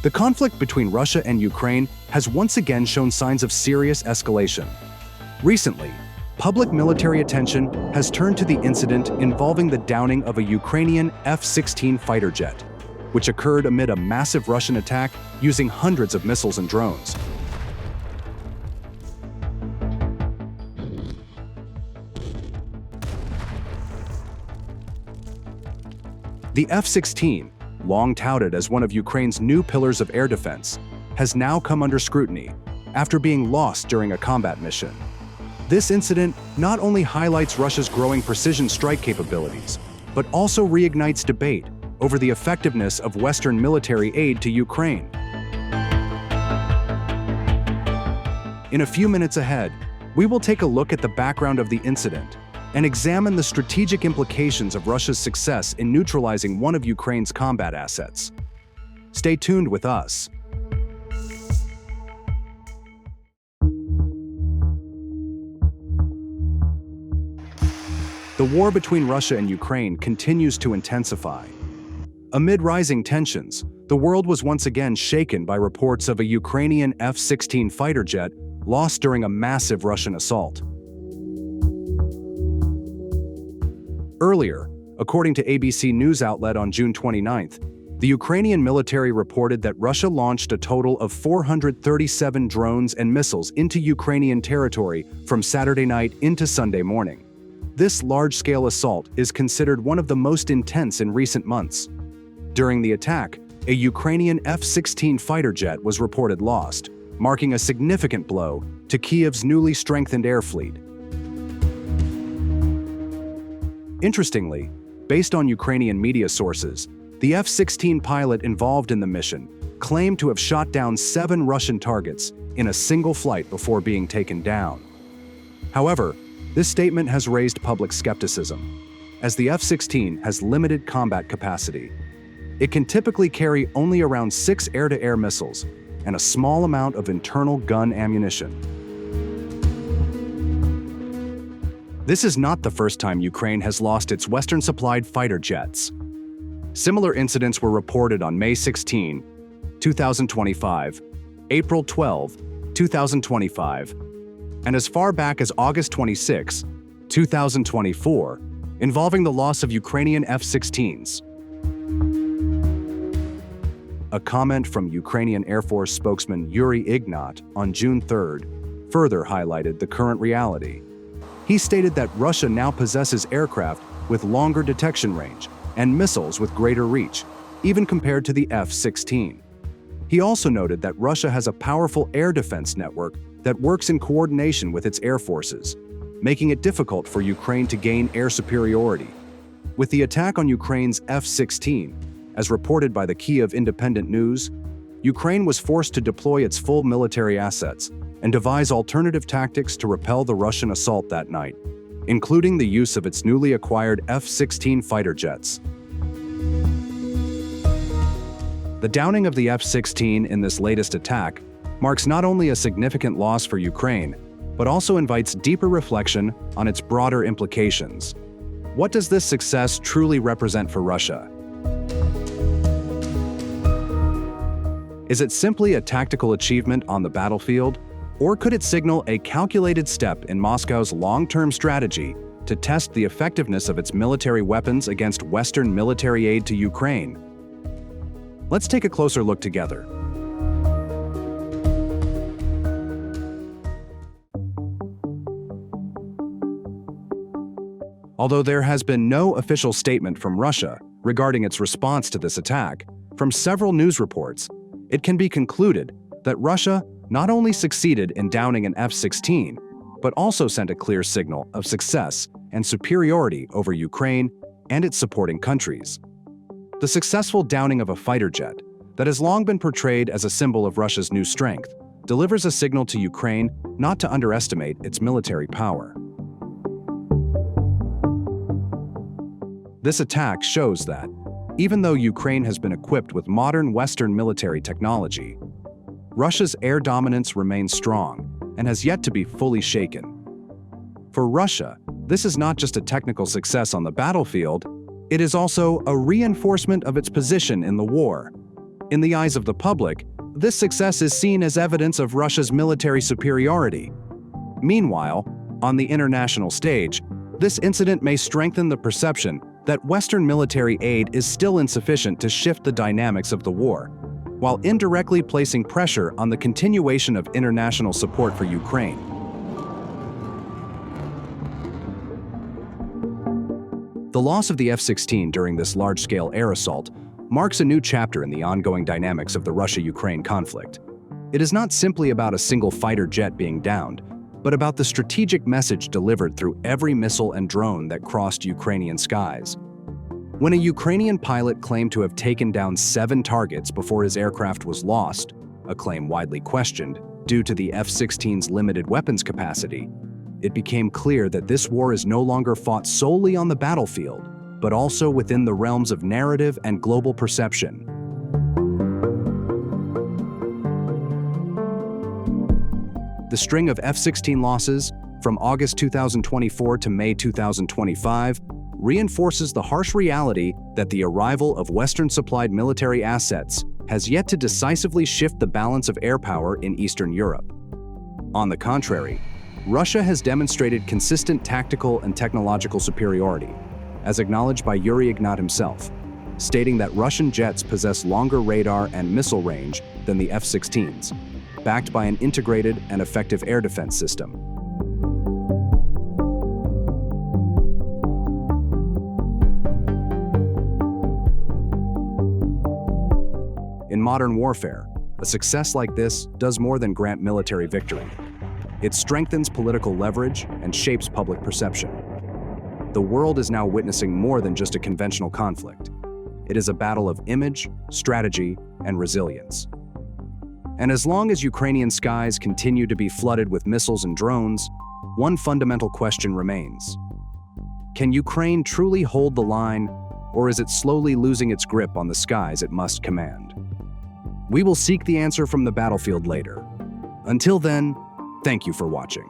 The conflict between Russia and Ukraine has once again shown signs of serious escalation. Recently, public military attention has turned to the incident involving the downing of a Ukrainian F-16 fighter jet, which occurred amid a massive Russian attack using hundreds of missiles and drones. The F-16, long touted as one of Ukraine's new pillars of air defense, has now come under scrutiny after being lost during a combat mission. This incident not only highlights Russia's growing precision strike capabilities, but also reignites debate over the effectiveness of Western military aid to Ukraine. In a few minutes ahead, we will take a look at the background of the incident and examine the strategic implications of Russia's success in neutralizing one of Ukraine's combat assets. Stay tuned with us. The war between Russia and Ukraine continues to intensify. Amid rising tensions, the world was once again shaken by reports of a Ukrainian F-16 fighter jet lost during a massive Russian assault. Earlier, according to ABC News outlet on June 29th, the Ukrainian military reported that Russia launched a total of 437 drones and missiles into Ukrainian territory from Saturday night into Sunday morning. This large-scale assault is considered one of the most intense in recent months. During the attack, a Ukrainian F-16 fighter jet was reported lost, marking a significant blow to Kyiv's newly strengthened air fleet. Interestingly, based on Ukrainian media sources, the F-16 pilot involved in the mission claimed to have shot down 7 Russian targets in a single flight before being taken down. However, this statement has raised public skepticism, as the F-16 has limited combat capacity. It can typically carry only around 6 air-to-air missiles and a small amount of internal gun ammunition. This is not the first time Ukraine has lost its Western-supplied fighter jets. Similar incidents were reported on May 16, 2025, April 12, 2025, and as far back as August 26, 2024, involving the loss of Ukrainian F-16s. A comment from Ukrainian Air Force spokesman Yuri Ignat on June 3rd further highlighted the current reality. He stated that Russia now possesses aircraft with longer detection range and missiles with greater reach, even compared to the F-16. He also noted that Russia has a powerful air defense network that works in coordination with its air forces, making it difficult for Ukraine to gain air superiority. With the attack on Ukraine's F-16, as reported by the Kyiv Independent News, Ukraine was forced to deploy its full military assets and devise alternative tactics to repel the Russian assault that night, including the use of its newly acquired F-16 fighter jets. The downing of the F-16 in this latest attack marks not only a significant loss for Ukraine, but also invites deeper reflection on its broader implications. What does this success truly represent for Russia? Is it simply a tactical achievement on the battlefield, or could it signal a calculated step in Moscow's long-term strategy to test the effectiveness of its military weapons against Western military aid to Ukraine? Let's take a closer look together. Although there has been no official statement from Russia regarding its response to this attack, from several news reports, it can be concluded that Russia not only succeeded in downing an F-16, but also sent a clear signal of success and superiority over Ukraine and its supporting countries. The successful downing of a fighter jet that has long been portrayed as a symbol of Russia's new strength delivers a signal to Ukraine not to underestimate its military power. This attack shows that, even though Ukraine has been equipped with modern Western military technology, Russia's air dominance remains strong and has yet to be fully shaken. For Russia, this is not just a technical success on the battlefield, it is also a reinforcement of its position in the war. In the eyes of the public, this success is seen as evidence of Russia's military superiority. Meanwhile, on the international stage, this incident may strengthen the perception that Western military aid is still insufficient to shift the dynamics of the war, while indirectly placing pressure on the continuation of international support for Ukraine. The loss of the F-16 during this large-scale air assault marks a new chapter in the ongoing dynamics of the Russia-Ukraine conflict. It is not simply about a single fighter jet being downed, but about the strategic message delivered through every missile and drone that crossed Ukrainian skies. When a Ukrainian pilot claimed to have taken down 7 targets before his aircraft was lost, a claim widely questioned due to the F-16's limited weapons capacity, it became clear that this war is no longer fought solely on the battlefield, but also within the realms of narrative and global perception. The string of F-16 losses, from August 2024 to May 2025, reinforces the harsh reality that the arrival of Western-supplied military assets has yet to decisively shift the balance of air power in Eastern Europe. On the contrary, Russia has demonstrated consistent tactical and technological superiority, as acknowledged by Yuri Ignat himself, stating that Russian jets possess longer radar and missile range than the F-16s, backed by an integrated and effective air defense system. In modern warfare, a success like this does more than grant military victory. It strengthens political leverage and shapes public perception. The world is now witnessing more than just a conventional conflict. It is a battle of image, strategy, and resilience. And as long as Ukrainian skies continue to be flooded with missiles and drones, one fundamental question remains. Can Ukraine truly hold the line, or is it slowly losing its grip on the skies it must command? We will seek the answer from the battlefield later. Until then, thank you for watching.